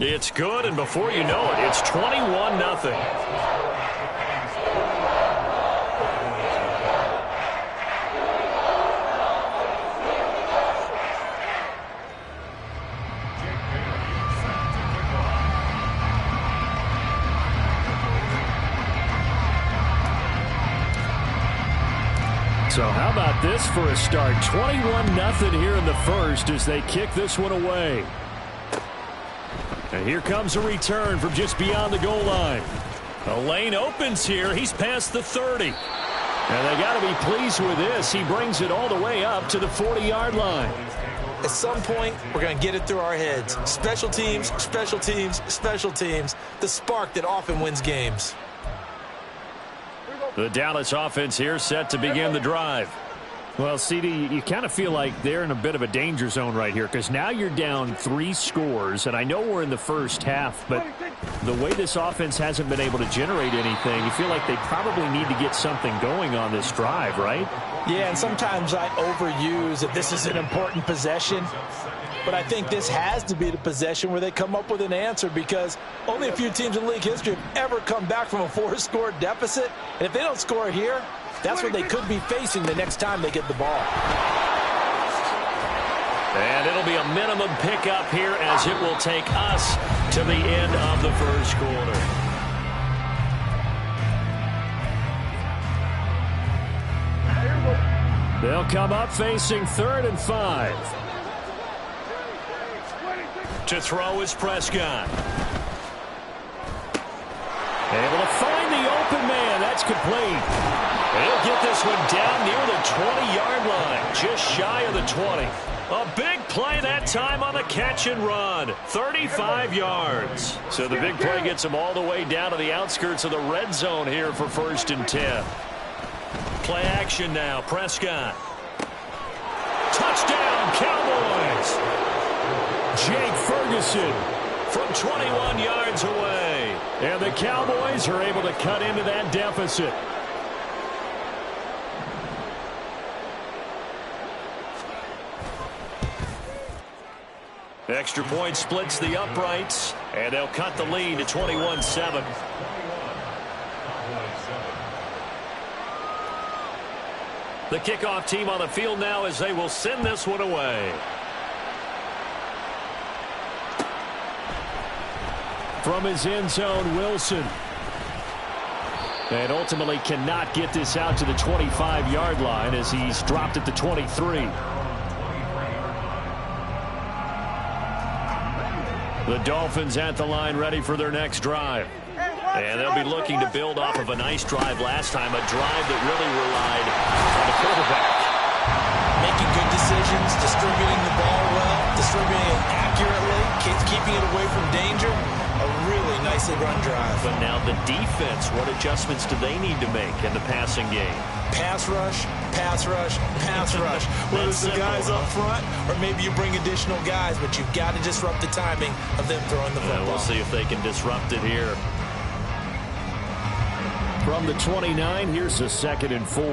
It's good, and before you know it, it's 21-0. So how about this for a start? 21-0 here in the first as they kick this one away. And here comes a return from just beyond the goal line. The lane opens here. He's past the 30. And they got to be pleased with this. He brings it all the way up to the 40-yard line. At some point, we're going to get it through our heads. Special teams, special teams, special teams. The spark that often wins games. The Dallas offense here set to begin the drive. Well, CD, you kind of feel like they're in a bit of a danger zone right here because now you're down 3 scores, and I know we're in the first half, but the way this offense hasn't been able to generate anything, you feel like they probably need to get something going on this drive, right? Yeah, and sometimes I overuse that this is an important possession, but I think this has to be the possession where they come up with an answer because only a few teams in league history have ever come back from a 4-score deficit, and if they don't score it here, that's what they could be facing the next time they get the ball. And it'll be a minimum pickup here as it will take us to the end of the first quarter. They'll come up facing 3rd and 5. To throw is Prescott. Able to find the open man. That's complete. He'll get this one down near the 20-yard line, just shy of the 20. A big play that time on the catch and run, 35 yards. So the big play gets him all the way down to the outskirts of the red zone here for 1st and 10. Play action now, Prescott. Touchdown, Cowboys. Jake Ferguson from 21 yards away. And the Cowboys are able to cut into that deficit. Extra point splits the uprights, and they'll cut the lead to 21-7. The kickoff team on the field now as they will send this one away. From his end zone, Wilson. And ultimately cannot get this out to the 25-yard line as he's dropped at the 23. The Dolphins at the line ready for their next drive. And they'll be looking to build off of a nice drive last time, a drive that really relied on the quarterback. Making good decisions, distributing the ball well, distributing it accurately, keeping it away from danger. A really nicely run drive. But now the defense, what adjustments do they need to make in the passing game? Pass rush, pass rush, pass rush. Whether it's the guys up front or maybe you bring additional guys, but you've got to disrupt the timing of them throwing the football. We'll see if they can disrupt it here. From the 29, here's a 2nd and 4.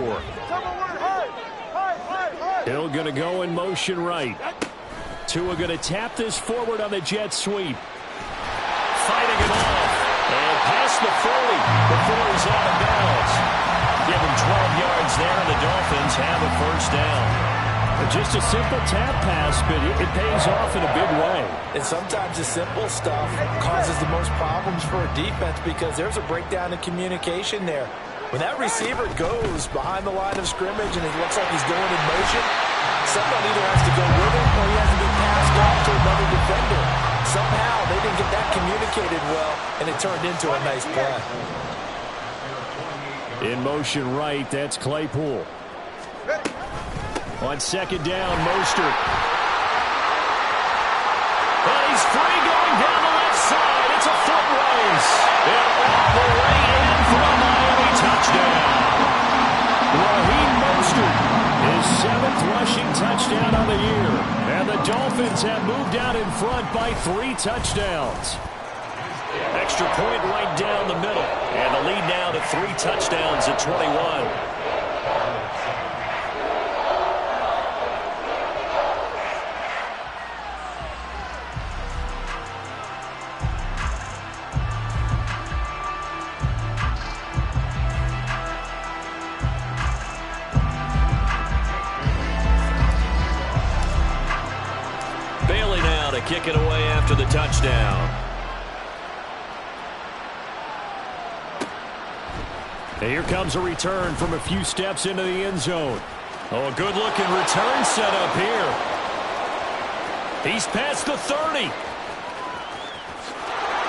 Hill going to go in motion right. Tua going to tap this forward on the jet sweep. Fighting it off. And past the 40 before he's out of bounds. Give him 12 yards there, and the Dolphins have a 1st down. Just a simple tap pass, but it pays off in a big way. And sometimes the simple stuff causes the most problems for a defense because there's a breakdown in communication there. When that receiver goes behind the line of scrimmage and it looks like he's going in motion, someone either has to go with him or he has to be passed off to another defender. Somehow they didn't get that communicated well, and it turned into a nice play. In motion right, that's Claypool. On 2nd down, Mostert. And he's free going down the left side. It's a foot race. And all the way in for a Miami touchdown. Raheem Mostert, his 7th rushing touchdown on the year. And the Dolphins have moved out in front by 3 touchdowns. Extra point right down the middle. And the lead now to 3 touchdowns at 21. kick it away after the touchdown. And here comes a return from a few steps into the end zone. Oh, a good-looking return set up here. He's past the 30.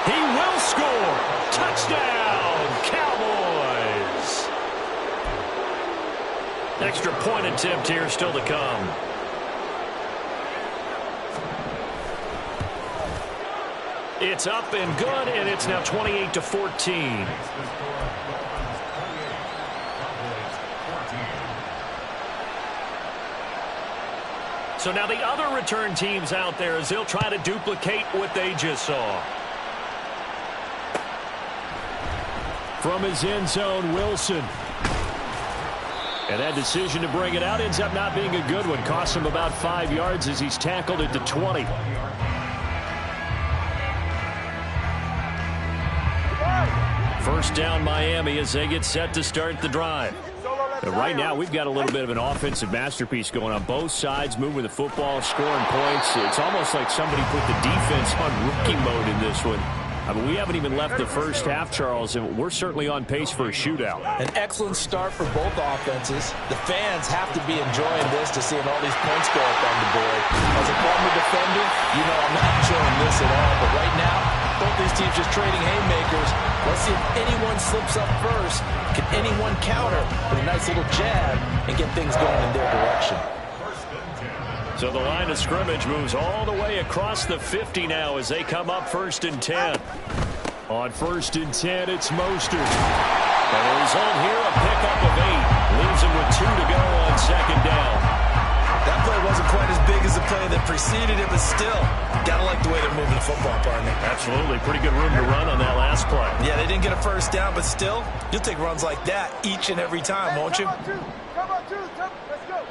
He will score. Touchdown, Cowboys. Extra point attempt here still to come. It's up and good, and it's now 28-14. So now the other return teams out there as they'll try to duplicate what they just saw. From his end zone, Wilson. And that decision to bring it out ends up not being a good one. Costs him about 5 yards as he's tackled at the 20. First down Miami as they get set to start the drive. Right now, we've got a little bit of an offensive masterpiece going on both sides, moving the football, scoring points. It's almost like somebody put the defense on rookie mode in this one. I mean, we haven't even left the first half, Charles, and we're certainly on pace for a shootout. An excellent start for both offenses. The fans have to be enjoying this to seeing all these points go up on the board. As a former defender, you know I'm not enjoying this at all. But right now, both these teams just trading haymakers. Let's see if anyone slips up first. Can anyone counter with a nice little jab and get things going in their direction? So the line of scrimmage moves all the way across the 50 now as they come up 1st and 10. On 1st and 10, it's Mostert. And the result here, a pickup of 8. Leaves him with 2 to go on 2nd down. That play wasn't quite as big as the play that preceded it, but still, gotta like the way they're moving the football, partner. Absolutely. Pretty good room to run on that last play. Yeah, they didn't get a first down, but still, you'll take runs like that each and every time, won't you? Come on, two. Let's go.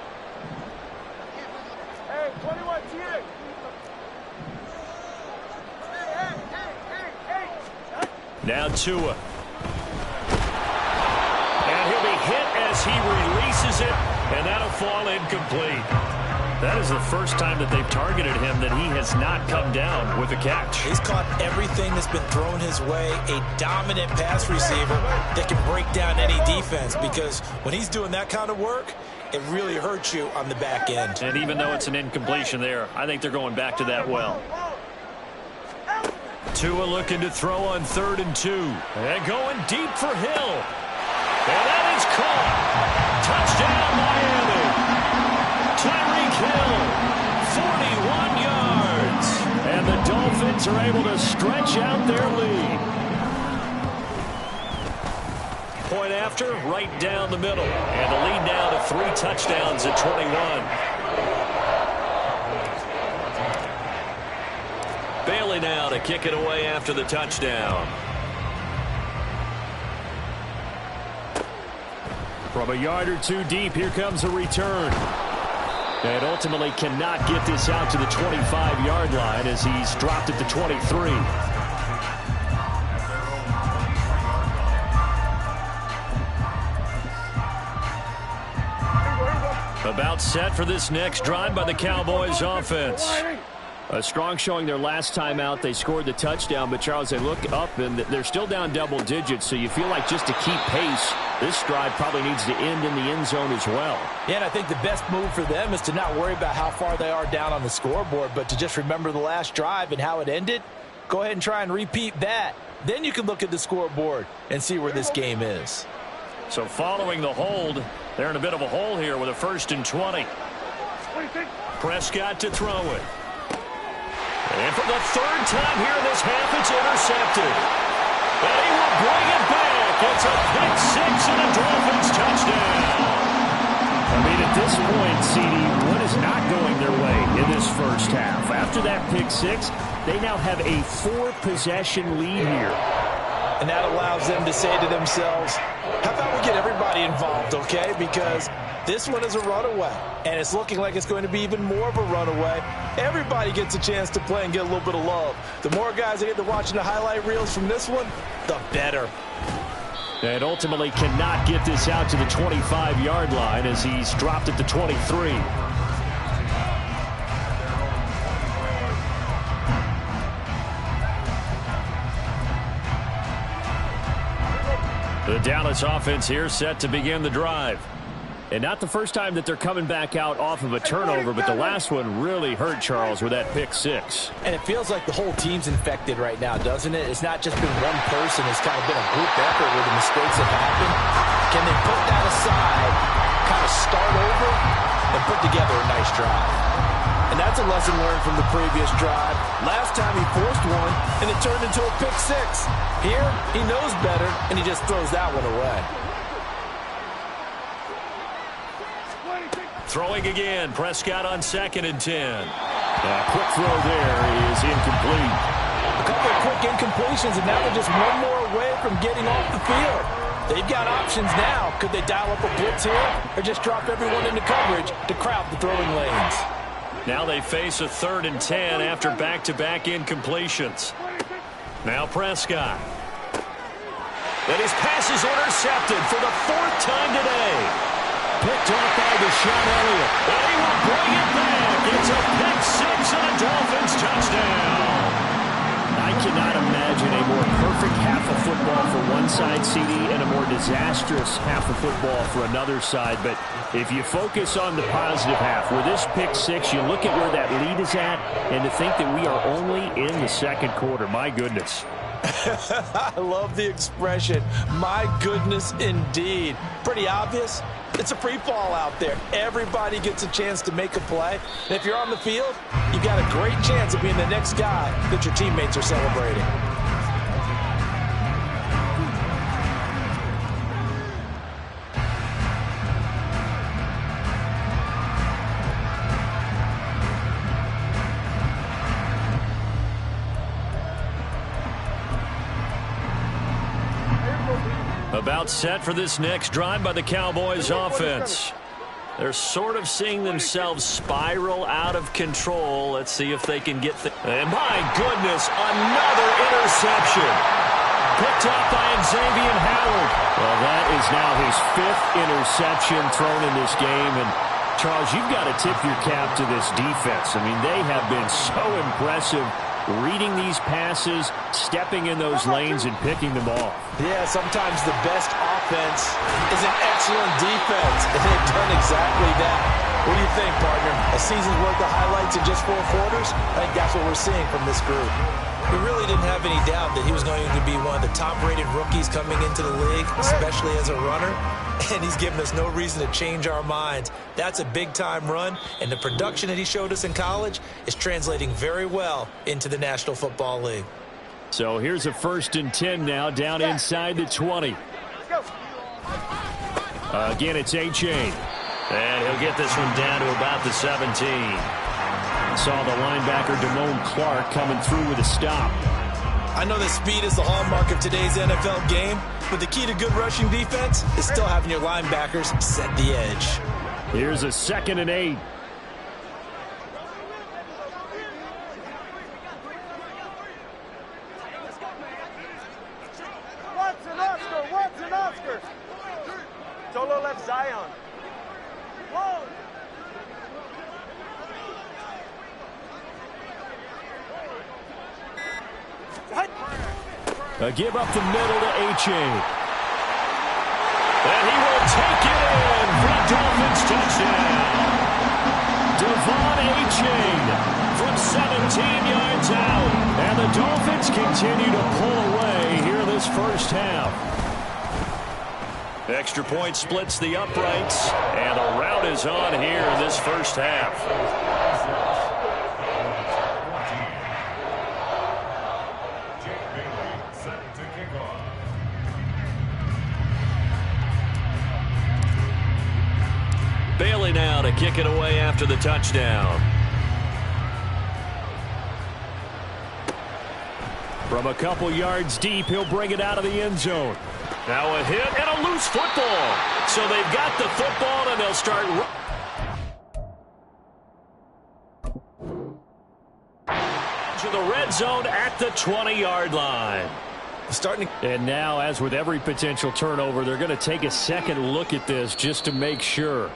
Hey, 21, here. Hey. Now Tua. And he'll be hit as he releases it, and that'll fall incomplete. That is the first time that they've targeted him that he has not come down with a catch. He's caught everything that's been thrown his way, a dominant pass receiver that can break down any defense, because when he's doing that kind of work, it really hurts you on the back end. And even though it's an incompletion there, I think they're going back to that well. Tua looking to throw on 3rd and 2. And going deep for Hill. And that is caught. Touchdown, Miami. Tyreek Hill, 41 yards. And the Dolphins are able to stretch out their lead. Point after, right down the middle. And the lead now to 3 touchdowns at 21. Bailey now to kick it away after the touchdown. From a yard or 2 deep, here comes a return. And ultimately cannot get this out to the 25-yard line as he's dropped at the 23. About set for this next drive by the Cowboys offense. A strong showing their last time out. They scored the touchdown, but Charles, they look up and they're still down double digits, so you feel like just to keep pace, this drive probably needs to end in the end zone as well. Yeah, and I think the best move for them is to not worry about how far they are down on the scoreboard, but to just remember the last drive and how it ended. Go ahead and try and repeat that. Then you can look at the scoreboard and see where this game is. So following the hold, they're in a bit of a hole here with a 1st and 20. Prescott to throw it. And for the 3rd time here in this half, it's intercepted. And he will bring it back. It's a pick 6 and a Dolphins touchdown. I mean, at this point, CD, what is not going their way in this first half? After that pick 6, they now have a 4-possession lead here. And that allows them to say to themselves, how about we get everybody involved, okay? Because this one is a runaway, and it's looking like it's going to be even more of a runaway. Everybody gets a chance to play and get a little bit of love. The more guys that get to watching the highlight reels from this one, the better. And ultimately cannot get this out to the 25-yard line as he's dropped at the 23. The Dallas offense here set to begin the drive. And not the first time that they're coming back out off of a turnover, but the last one really hurt Charles with that pick six. And it feels like the whole team's infected right now, doesn't it? It's not just been one person. It's kind of been a group effort with the mistakes that happen. Can they put that aside, kind of start over, and put together a nice drive? And that's a lesson learned from the previous drive. Last time he forced one, and it turned into a pick six. Here, he knows better, and he just throws that one away. Throwing again, Prescott on 2nd and 10. Quick throw there is incomplete. A couple of quick incompletions, and now they're just one more away from getting off the field. They've got options now. Could they dial up a blitz here, or just drop everyone into coverage to crowd the throwing lanes? Now they face a 3rd and 10 after back-to-back incompletions. Now Prescott. And his pass is intercepted for the 4th time today. Picked off by Deshaun Elliott. And he will bring it back. It's a pick six and a Dolphins touchdown. I cannot imagine a more perfect half of football for one side, CD, and a more disastrous half of football for another side. But if you focus on the positive half, with this pick six, you look at where that lead is at, and to think that we are only in the 2nd quarter. My goodness. I love the expression, my goodness indeed. Pretty obvious. It's a free fall out there. Everybody gets a chance to make a play. And if you're on the field, you've got a great chance of being the next guy that your teammates are celebrating. About set for this next drive by the Cowboys offense. They're sort of seeing themselves spiral out of control. Let's see if they can get and my goodness, another interception. Picked up by Xavier Howard. Well, that is now his 5th interception thrown in this game. And Charles, you've got to tip your cap to this defense. I mean, they have been so impressive reading these passes, stepping in those lanes, and picking them off. Yeah, sometimes the best offense is an excellent defense, and they've done exactly that. What do you think, partner? A season's worth of highlights in just 4 quarters? I think that's what we're seeing from this group. We really didn't have any doubt that he was going to be one of the top-rated rookies coming into the league, especially as a runner. And he's given us no reason to change our minds. That's a big-time run, and the production that he showed us in college is translating very well into the National Football League. So here's a 1st and 10 now, down inside the 20. Again, it's A-Chain. And he'll get this one down to about the 17. Saw the linebacker Damone Clark coming through with a stop. I know that speed is the hallmark of today's NFL game, but the key to good rushing defense is still having your linebackers set the edge. Here's a 2nd and 8. Watson, Oscar. Solo left Zion. Whoa. A give up the middle to A-Chain. And he will take it in for a Dolphins touchdown. Devon A-Chain from 17 yards out. And the Dolphins continue to pull away here this first half. Extra point splits the uprights. And the rout is on here in this first half. Bailey now to kick it away after the touchdown. From a couple yards deep, he'll bring it out of the end zone. Now a hit and a loose football. So they've got the football and they'll start to the red zone at the 20-yard line. And now, as with every potential turnover, they're going to take a second look at this just to make sure.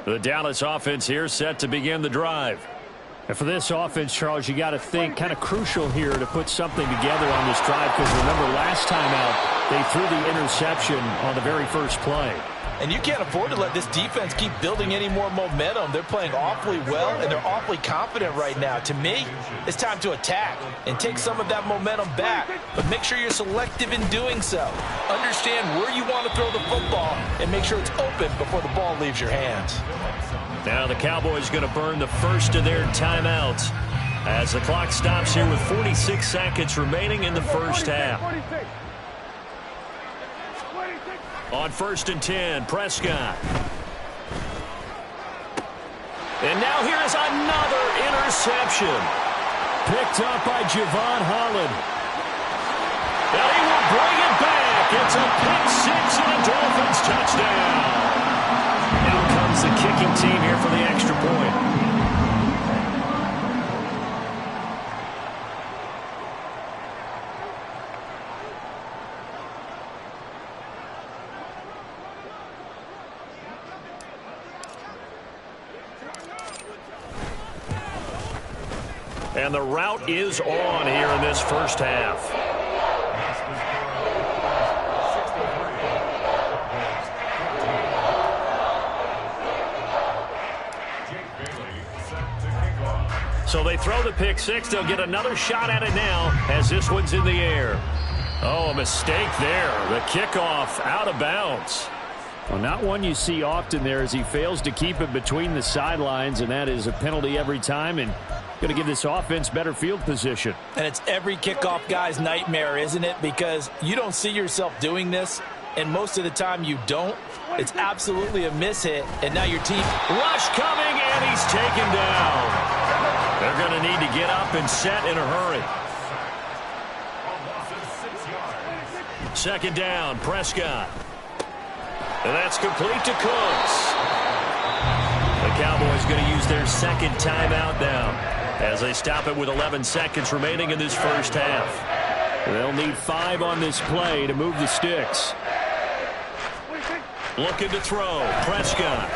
The Dallas offense here set to begin the drive. And for this offense, Charles, you got to think kind of crucial here to put something together on this drive, because remember last time out they threw the interception on the very first play. And you can't afford to let this defense keep building any more momentum. They're playing awfully well, and they're awfully confident right now. To me, it's time to attack and take some of that momentum back. But make sure you're selective in doing so. Understand where you want to throw the football and make sure it's open before the ball leaves your hands. Now the Cowboys going to burn the first of their timeouts as the clock stops here with 46 seconds remaining in the first half. On 1st and 10, Prescott. And now here is another interception. Picked up by Javon Holland. And he will bring it back. It's a pick 6 and a Dolphins touchdown. Now comes the kicking team here for the extra point. And the route is on here in this first half. So they throw the pick 6. They'll get another shot at it now as this one's in the air. Oh, a mistake there. The kickoff out of bounds. Well, not one you see often there as he fails to keep it between the sidelines, and that is a penalty every time, and going to give this offense better field position. And it's every kickoff guy's nightmare, isn't it? Because you don't see yourself doing this, and most of the time you don't. It's absolutely a mishit, and now your team... Rush coming, and he's taken down. They're going to need to get up and set in a hurry. 2nd down, Prescott. And that's complete to Cooks. The Cowboys going to use their second timeout now as they stop it with 11 seconds remaining in this first half. They'll need 5 on this play to move the sticks. Looking to throw. Prescott.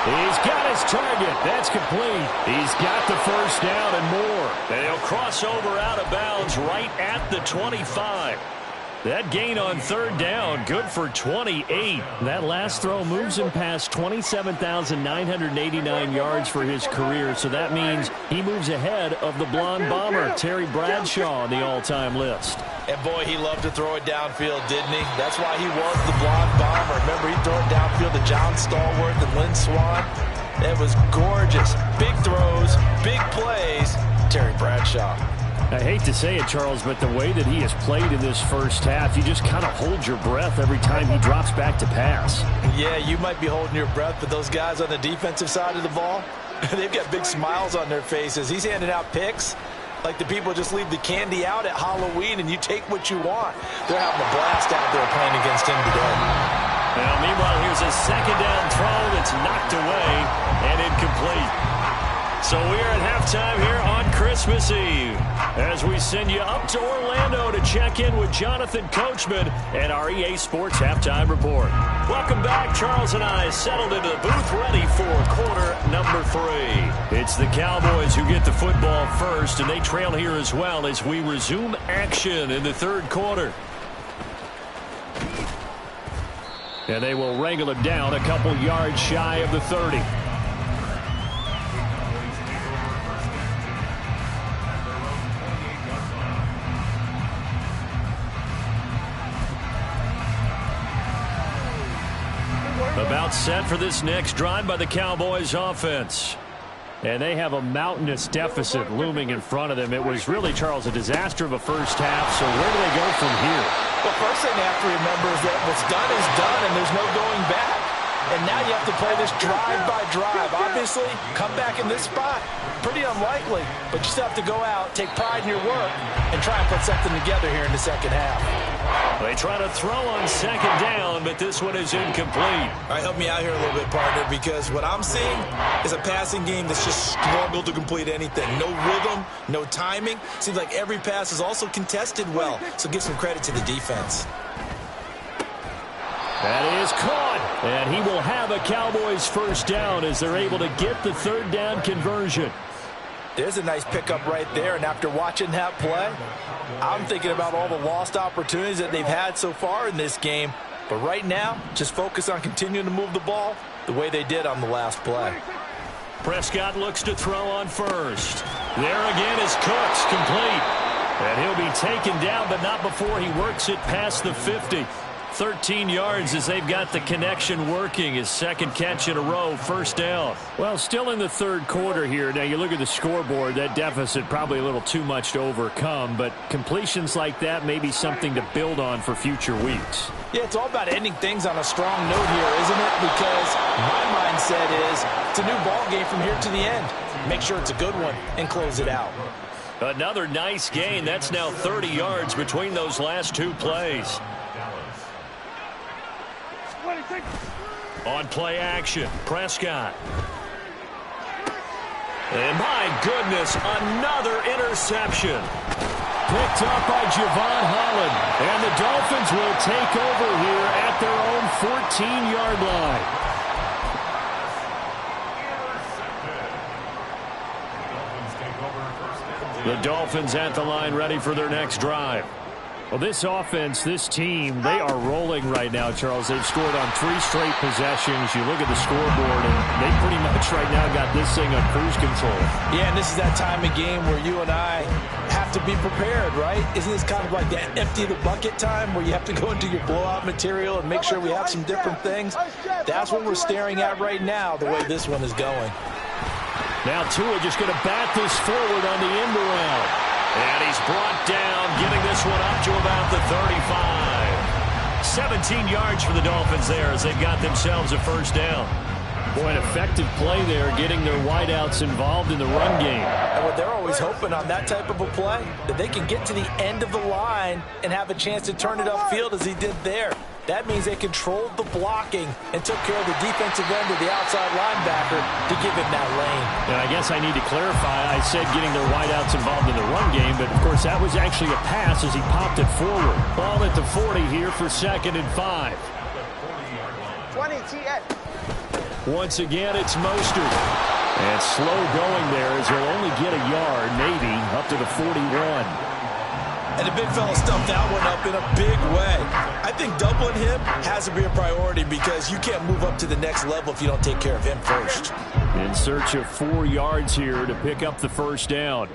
He's got his target. That's complete. He's got the first down and more. And he'll cross over out of bounds right at the 25. That gain on 3rd down, good for 28. That last throw moves him past 27,989 yards for his career, so that means he moves ahead of the blonde bomber, Terry Bradshaw, on the all-time list. And boy, he loved to throw it downfield, didn't he? That's why he was the blonde bomber. Remember, he threw it downfield to John Stallworth and Lynn Swann. It was gorgeous. Big throws, big plays. Terry Bradshaw. I hate to say it, Charles, but the way that he has played in this first half, you just kind of hold your breath every time he drops back to pass. Yeah, you might be holding your breath, but those guys on the defensive side of the ball, they've got big smiles on their faces. He's handing out picks like the people just leave the candy out at Halloween and you take what you want. They're having a blast out there playing against him today. Now, meanwhile, here's a 2nd down throw that's knocked away and incomplete. So we are at halftime here on Christmas Eve as we send you up to Orlando to check in with Jonathan Coachman and our EA Sports Halftime Report. Welcome back. Charles and I settled into the booth ready for quarter number 3. It's the Cowboys who get the football first, and they trail here as well as we resume action in the 3rd quarter. And they will wrangle it down a couple yards shy of the 30. About set for this next drive by the Cowboys offense. And they have a mountainous deficit looming in front of them. It was really, Charles, a disaster of a first half. So where do they go from here? The first thing they have to remember is that what's done is done and there's no going back. And now you have to play this drive by drive. Obviously, come back in this spot, pretty unlikely. But you still have to go out, take pride in your work, and try and put something together here in the second half. They try to throw on 2nd down, but this one is incomplete. All right, help me out here a little bit, partner, because what I'm seeing is a passing game that's just struggled to complete anything. No rhythm, no timing. Seems like every pass is also contested well, so give some credit to the defense. That is caught. And he will have a Cowboys first down as they're able to get the third down conversion. There's a nice pickup right there, and after watching that play, I'm thinking about all the lost opportunities that they've had so far in this game. But right now, just focus on continuing to move the ball the way they did on the last play. Prescott looks to throw on first. There again is Cooks, complete. And he'll be taken down, but not before he works it past the 50. 13 yards as they've got the connection working. His second catch in a row, first down. Well, still in the third quarter here. Now, you look at the scoreboard, that deficit probably a little too much to overcome, but completions like that may be something to build on for future weeks. Yeah, it's all about ending things on a strong note here, isn't it? Because my mindset is it's a new ball game from here to the end. Make sure it's a good one and close it out. Another nice gain. That's now 30 yards between those last two plays. On play action, Prescott. And my goodness, another interception. Picked up by Javon Holland. And the Dolphins will take over here at their own 14-yard line. The Dolphins at the line ready for their next drive. Well, this offense, this team, they are rolling right now, Charles. They've scored on 3 straight possessions. You look at the scoreboard, and they pretty much right now got this thing on cruise control. Yeah, and this is that time of game where you and I have to be prepared, right? Isn't this kind of like that empty the bucket time where you have to go into your blowout material and make sure we have some different things? That's what we're staring at right now, the way this one is going. Now Tua just going to bat this forward on the end around. And he's brought down, getting this one up to about the 35. 17 yards for the Dolphins there as they've got themselves a first down. Boy, an effective play there, getting their wideouts involved in the run game. And what they're always hoping on that type of a play, that they can get to the end of the line and have a chance to turn it upfield as he did there. That means they controlled the blocking and took care of the defensive end of the outside linebacker to give him that lane. And I guess I need to clarify, I said getting their wideouts involved in the run game, but of course that was actually a pass as he popped it forward. Ball at the 40 here for 2nd and 5. 20 TS. Once again, it's Mostert. And slow going there as he'll only get a yard, maybe, up to the 41. And the big fella stuffed that one up in a big way. I think doubling him has to be a priority because you can't move up to the next level if you don't take care of him first. In search of 4 yards here to pick up the first down.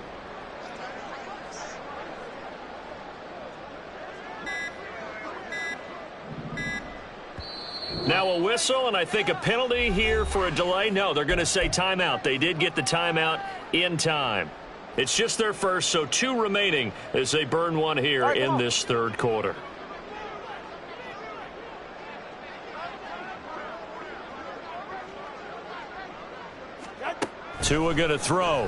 Now a whistle, and I think a penalty here for a delay. No, they're going to say timeout. They did get the timeout in time. It's just their first, so 2 remaining as they burn one here in this third quarter. Tua going to throw.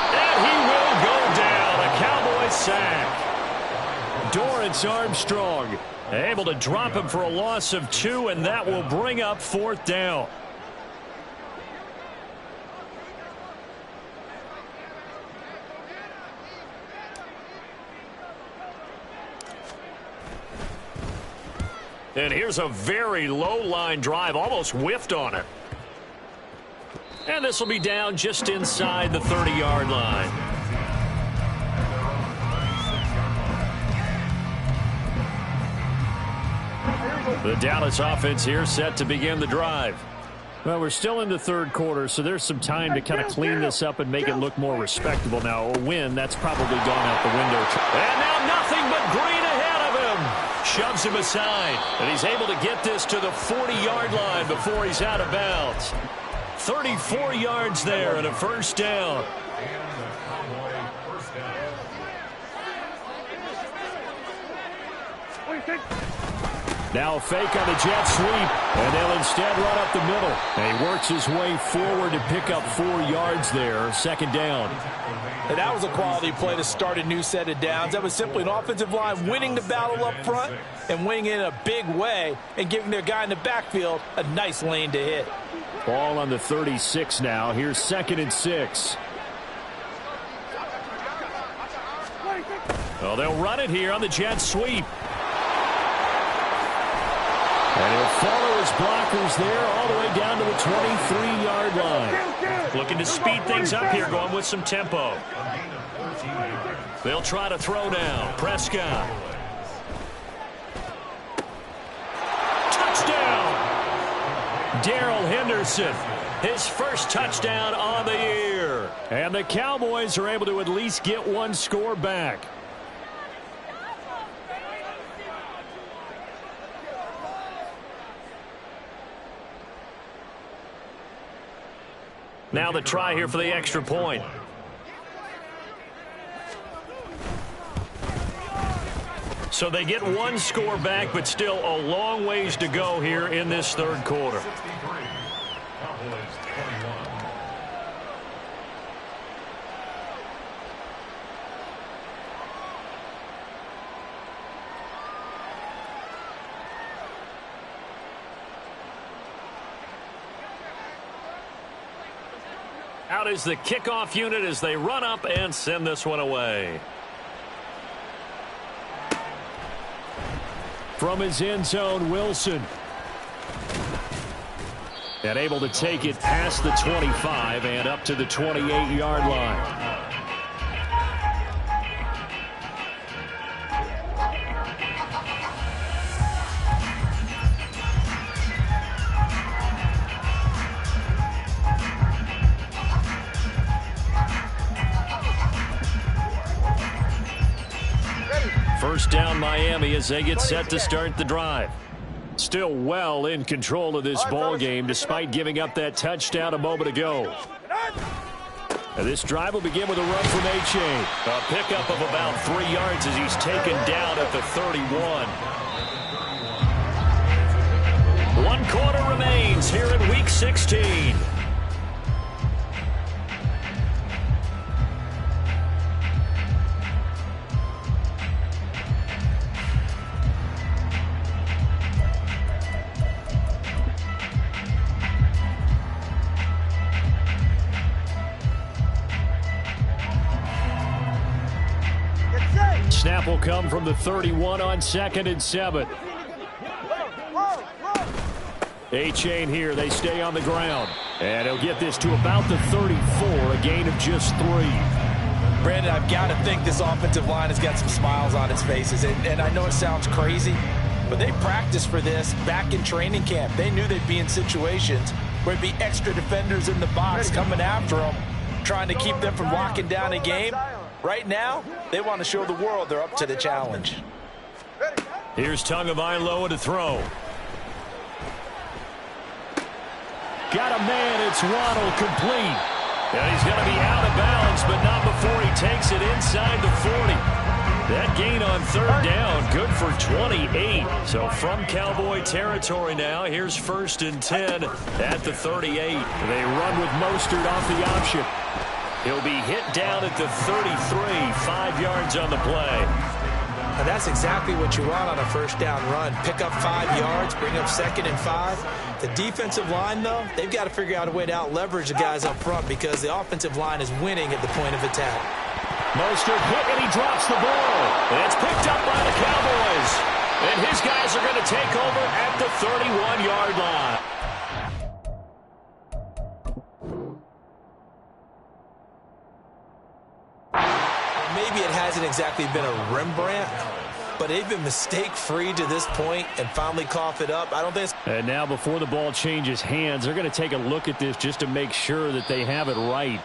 And he will go down. A Cowboys sack. Dorrance Armstrong able to drop him for a loss of 2, and that will bring up 4th down. And here's a very low line drive, almost whiffed on it. And this will be down just inside the 30-yard line. The Dallas offense here set to begin the drive. Well, we're still in the third quarter, so there's some time to kind of clean this up and make it look more respectable. Now, a win, that's probably gone out the window. And now nothing but green ahead of him. Shoves him aside, and he's able to get this to the 40-yard line before he's out of bounds. 34 yards there and a first down. Now a fake on the jet sweep, and they'll instead run up the middle. And he works his way forward to pick up 4 yards there, 2nd down. And that was a quality play to start a new set of downs. That was simply an offensive line winning the battle up front and winning it in a big way and giving their guy in the backfield a nice lane to hit. Ball on the 36 now. Here's 2nd and 6. Well, they'll run it here on the jet sweep. And he'll follow his blockers there all the way down to the 23-yard line. Looking to speed things up here, going with some tempo. They'll try to throw now. Prescott. Touchdown! Darrell Henderson, his first touchdown on the year. And the Cowboys are able to at least get one score back. Now the try here for the extra point. So they get one score back, but still a long ways to go here in this third quarter. Out is the kickoff unit as they run up and send this one away. From his end zone, Wilson. And able to take it past the 25 and up to the 28-yard line. First down Miami as they get set to start the drive. Still well in control of this ball game despite giving up that touchdown a moment ago. And this drive will begin with a run from A-Chain. A pickup of about 3 yards as he's taken down at the 31. 1 quarter remains here in Week 16. Snap will come from the 31 on 2nd and 7. A-Chain here. They stay on the ground. And he'll get this to about the 34, a gain of just 3. Brandon, I've got to think this offensive line has got some smiles on its faces. And I know it sounds crazy, but they practiced for this back in training camp. They knew they'd be in situations where it'd be extra defenders in the box coming after them, trying to keep them from locking down a game. Right now, they want to show the world they're up to the challenge. Here's Tagovailoa to throw. Got a man, it's Waddle, complete. And he's going to be out of bounds, but not before he takes it inside the 40. That gain on 3rd down, good for 28. So from Cowboy territory now, here's 1st and 10 at the 38. They run with Mostert off the option. He'll be hit down at the 33, 5 yards on the play. And that's exactly what you want on a first down run. Pick up 5 yards, bring up 2nd and 5. The defensive line, though, they've got to figure out a way to out-leverage the guys up front because the offensive line is winning at the point of attack. Mostert hit and he drops the ball. And it's picked up by the Cowboys. And his guys are going to take over at the 31-yard line. Maybe it hasn't exactly been a Rembrandt, but they've been mistake-free to this point and finally cough it up. I don't think it's... And now before the ball changes hands, they're going to take a look at this just to make sure that they have it right.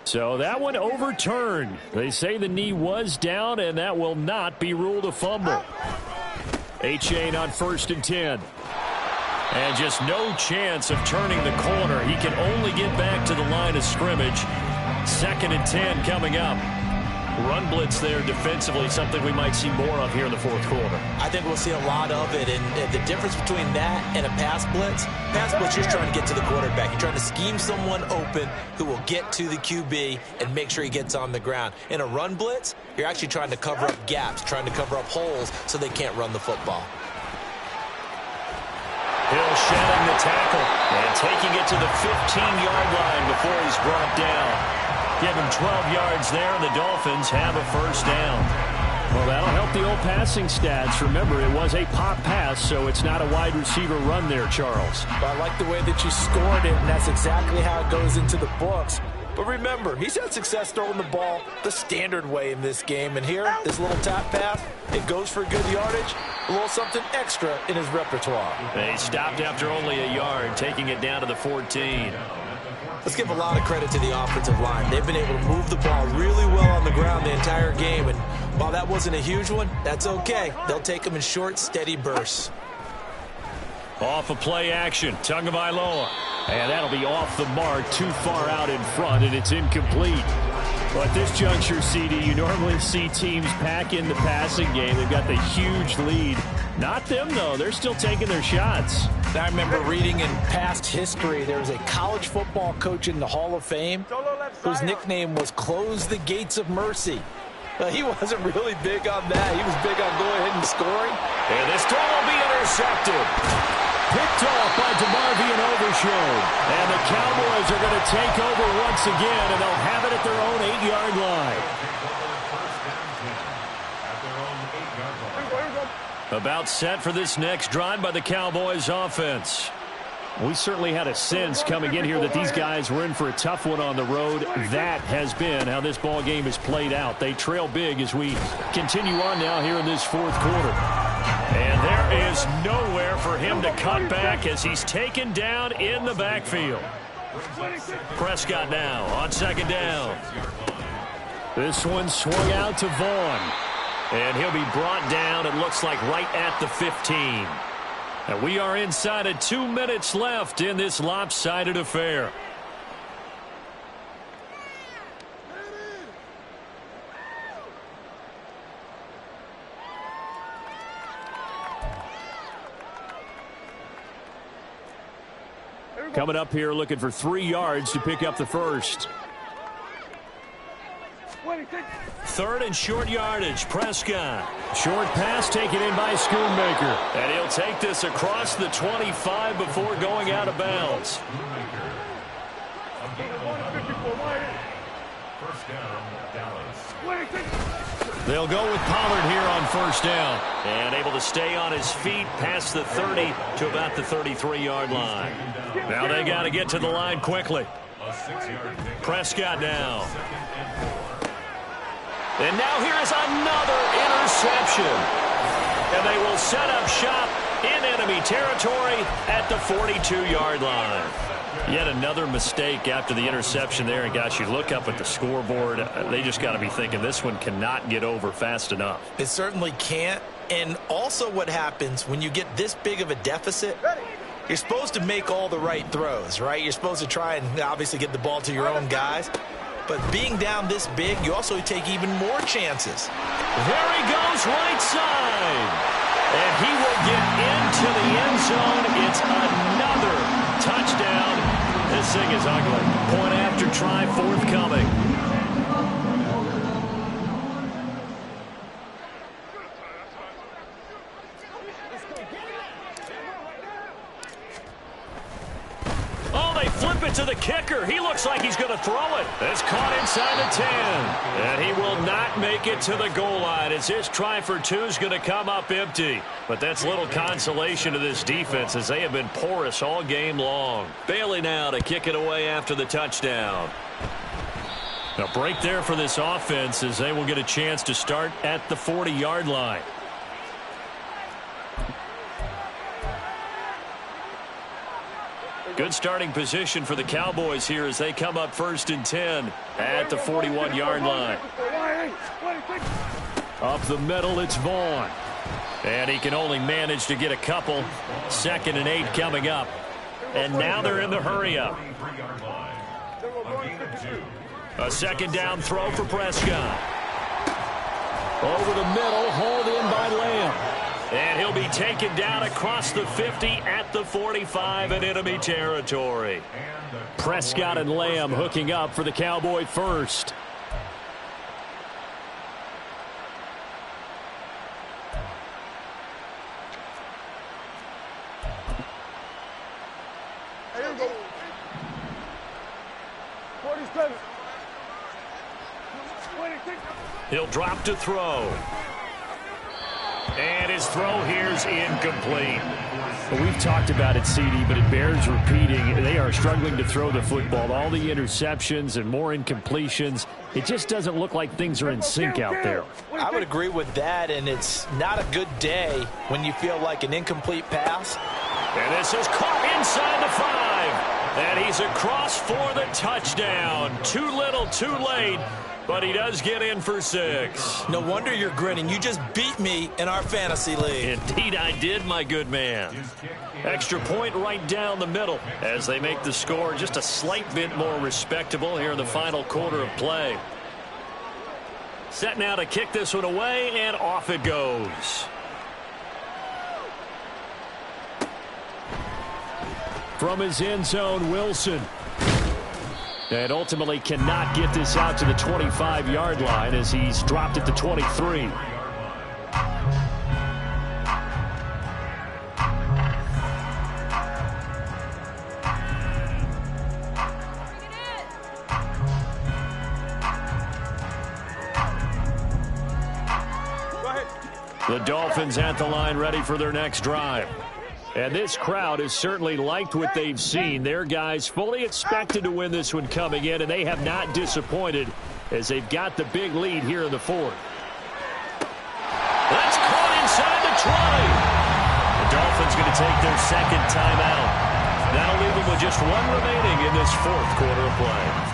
So that one overturned. They say the knee was down, and that will not be ruled a fumble. A-Chain on 1st and 10. And just no chance of turning the corner. He can only get back to the line of scrimmage. 2nd and 10 coming up. Run blitz there defensively, something we might see more of here in the 4th quarter. I think we'll see a lot of it, and the difference between that and a pass blitz, you're trying to get to the quarterback. You're trying to scheme someone open who will get to the QB and make sure he gets on the ground. In a run blitz, you're actually trying to cover up gaps, trying to cover up holes so they can't run the football. Hill shedding the tackle and taking it to the 15-yard line before he's brought down. Give him 12 yards there, and the Dolphins have a first down. Well, that'll help the old passing stats. Remember, it was a pop pass, so it's not a wide receiver run there, Charles. Well, I like the way that you scored it, and that's exactly how it goes into the books. But remember, he's had success throwing the ball the standard way in this game. And here, this little tap pass, it goes for good yardage, a little something extra in his repertoire. He stopped after only a yard, taking it down to the 14. Let's give a lot of credit to the offensive line. They've been able to move the ball really well on the ground the entire game. And while that wasn't a huge one, that's okay. They'll take them in short, steady bursts. Off of play action, Tagovailoa. And that'll be off the mark, too far out in front, and it's incomplete. Well, at this juncture, CD, you normally see teams pack in the passing game. They've got the huge lead. Not them, though. They're still taking their shots. I remember reading in past history, there was a college football coach in the Hall of Fame whose nickname was Close the Gates of Mercy. He wasn't really big on that. He was big on going ahead and scoring. And this throw will be intercepted. Picked off by DeMarvion Overshown. And the Cowboys are going to take over once again, and they'll have it at their own 8-yard line. About set for this next drive by the Cowboys offense. We certainly had a sense coming in here that these guys were in for a tough one on the road. That has been how this ball game has played out. They trail big as we continue on now here in this fourth quarter. And there is nowhere for him to cut back as he's taken down in the backfield. Prescott now on second down. This one swung out to Vaughn. And he'll be brought down, it looks like, right at the 15. And we are inside of 2 minutes left in this lopsided affair. Coming up here looking for 3 yards to pick up the first. Third and short yardage, Prescott. Short pass taken in by Schoonmaker. And he'll take this across the 25 before going out of bounds. They'll go with Pollard here on first down. And able to stay on his feet past the 30 to about the 33-yard line. Now they got to get to the line quickly. Prescott now. And now here is another interception. And they will set up shop in enemy territory at the 42-yard line. Yet another mistake after the interception there. And, gosh, you look up at the scoreboard, they just got to be thinking this one cannot get over fast enough. It certainly can't. And also what happens when you get this big of a deficit, you're supposed to make all the right throws, right? You're supposed to try and obviously get the ball to your own guys. But being down this big, you also take even more chances. There he goes right side. And he will get into the end zone. It's another touchdown. This thing is ugly. Point after try forthcoming. Flip it to the kicker. He looks like he's going to throw it. It's caught inside the 10. And he will not make it to the goal line as his try for 2 is going to come up empty. But that's little consolation to this defense as they have been porous all game long. Bailey now to kick it away after the touchdown. A break there for this offense as they will get a chance to start at the 40-yard line. Good starting position for the Cowboys here as they come up first and 10 at the 41-yard line. Up the middle, it's Vaughn. And he can only manage to get a couple. 2nd and 8 coming up. And now they're in the hurry-up. A second down throw for Prescott. Over the middle, hauled in by Lamb. And he'll be taken down across the 50 at the 45 in enemy territory. Prescott and Lamb hooking up for the Cowboy first. Here we go. 47. 26. He'll drop to throw. And his throw here's incomplete. Well, we've talked about it, CD, but it bears repeating. They are struggling to throw the football. All the interceptions and more incompletions. It just doesn't look like things are in sync out there. I would agree with that, and it's not a good day when you feel like an incomplete pass. And this is caught inside the 5. And he's across for the touchdown. Too little, too late. But he does get in for 6. No wonder you're grinning. You just beat me in our fantasy league. Indeed I did, my good man. Extra point right down the middle as they make the score just a slight bit more respectable here in the final quarter of play. Set now to kick this one away, and off it goes. From his end zone, Wilson. And ultimately cannot get this out to the 25-yard line as he's dropped it to 23. The Dolphins at the line ready for their next drive. And this crowd has certainly liked what they've seen. Their guys fully expected to win this one coming in, and they have not disappointed as they've got the big lead here in the 4th. That's caught inside the 20. The Dolphins going to take their second timeout. That'll leave them with just one remaining in this 4th quarter of play.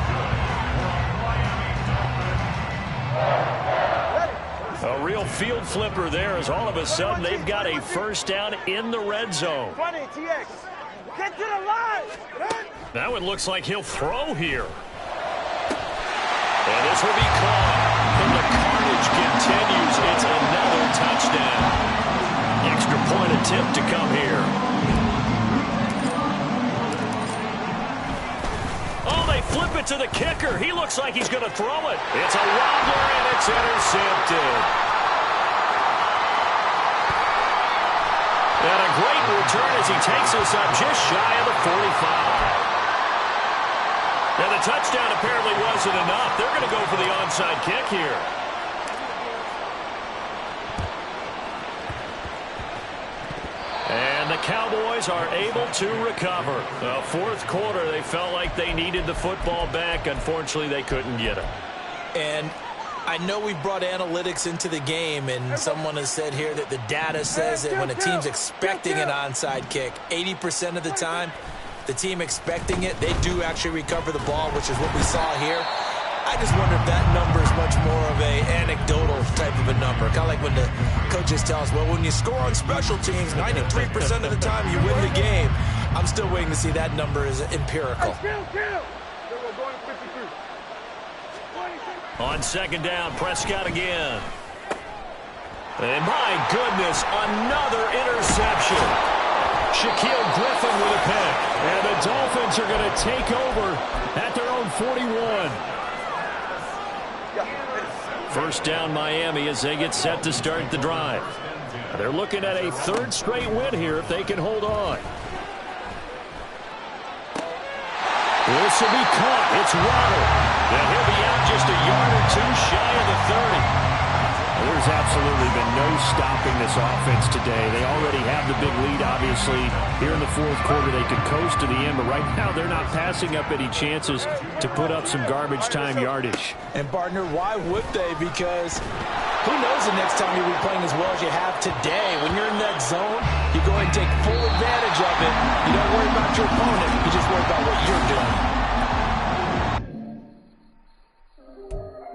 A real field flipper there as all of a sudden they've got a first down in the red zone. 20, TX. Get to the line. That one looks like he'll throw here. And this will be caught. And the carnage continues. It's another touchdown. Extra point attempt to come here. Oh, they flip it to the kicker. He looks like he's going to throw it. It's a wobbler, and it's intercepted. And a great return as he takes us up just shy of the 45. And the touchdown apparently wasn't enough. They're going to go for the onside kick here. And the Cowboys are able to recover. The 4th quarter, they felt like they needed the football back. Unfortunately, they couldn't get it. And I know we brought analytics into the game, and someone has said here that the data says that when a team's expecting an onside kick, 80% of the time, the team expecting it, they do actually recover the ball, which is what we saw here. I just wonder if that number is much more of a anecdotal type of a number. Kind of like when the coaches tell us, well, when you score on special teams, 93% of the time you win the game. I'm still waiting to see that number is empirical. On second down, Prescott again. And my goodness, another interception. Shaquille Griffin with a pick. And the Dolphins are going to take over at their own 41. First down Miami as they get set to start the drive. They're looking at a 3rd straight win here if they can hold on. This will be caught. It's Waddle. And he'll be out just a yard or two shy of the 30. There's absolutely been no stopping this offense today. They already have the big lead, obviously. Here in the 4th quarter, they could coast to the end, but right now they're not passing up any chances to put up some garbage time yardage. And, partner, why would they? Because who knows the next time you'll be playing as well as you have today. When you're in that zone, you go and take full advantage of it. You don't worry about your opponent. You just worry about what you're doing.